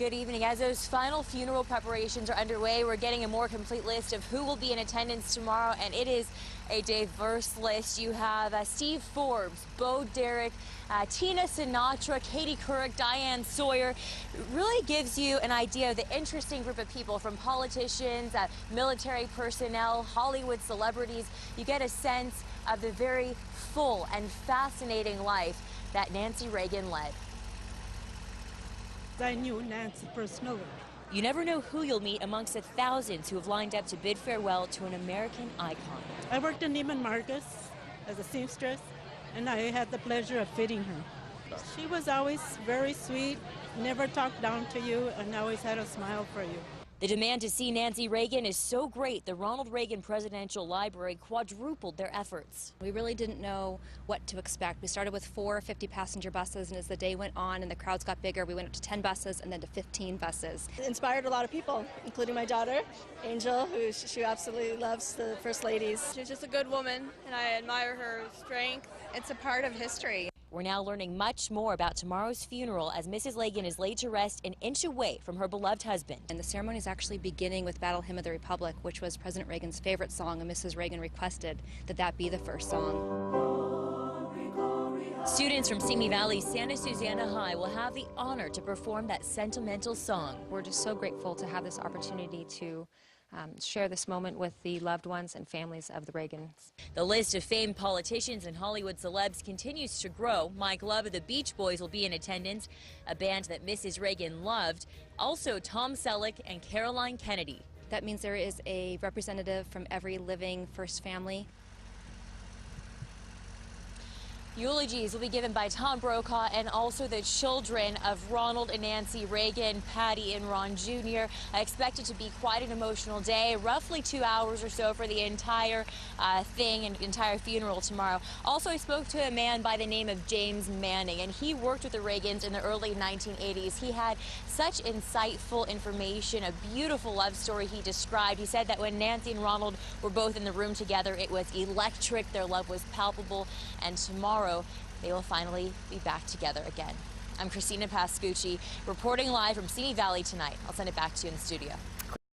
good evening. As those final funeral preparations are underway, we're getting a more complete list of who will be in attendance tomorrow, and it is a diverse list. You have Steve Forbes, Bo Derek, Tina Sinatra, Katie Couric, Diane Sawyer. It really gives you an idea of the interesting group of people, from politicians, military personnel, Hollywood celebrities. You get a sense of the very full and fascinating life that Nancy Reagan led. I knew Nancy personally. You never know who you'll meet amongst the thousands who have lined up to bid farewell to an American icon. I worked in Neiman Marcus as a seamstress, and I had the pleasure of fitting her. She was always very sweet, never talked down to you, and always had a smile for you. The demand to see Nancy Reagan is so great, the Ronald Reagan Presidential Library quadrupled their efforts. We really didn't know what to expect. We started with 4 50-passenger buses, and as the day went on and the crowds got bigger, we went up to 10 buses and then to 15 buses. It inspired a lot of people, including my daughter, Angel, who she absolutely loves the First Ladies. She's just a good woman, and I admire her strength. It's a part of history. We're now learning much more about tomorrow's funeral as Mrs. Reagan is laid to rest an inch away from her beloved husband. And the ceremony is actually beginning with Battle Hymn of the Republic, which was President Reagan's favorite song, and Mrs. Reagan requested that that be the first song. Students from Simi Valley Santa Susana High will have the honor to perform that sentimental song. We're just so grateful to have this opportunity to share this moment with the loved ones and families of the Reagans. The list of famed politicians and Hollywood celebs continues to grow. Mike Love of the Beach Boys will be in attendance, a band that Mrs. Reagan loved. Also Tom Selleck and Caroline Kennedy. That means there is a representative from every living First family. Eulogies will be given by Tom Brokaw and also the children of Ronald and Nancy Reagan, Patty and Ron Jr. Expected to be quite an emotional day, roughly 2 hours or so for the entire thing and entire funeral tomorrow. Also, I spoke to a man by the name of James Manning, and he worked with the Reagans in the early 1980s. He had such insightful information, a beautiful love story he described. He said that when Nancy and Ronald were both in the room together, it was electric, their love was palpable, and tomorrow they will finally be back together again. I'm Christina Pascucci, reporting live from Simi Valley tonight. I'll send it back to you in the studio.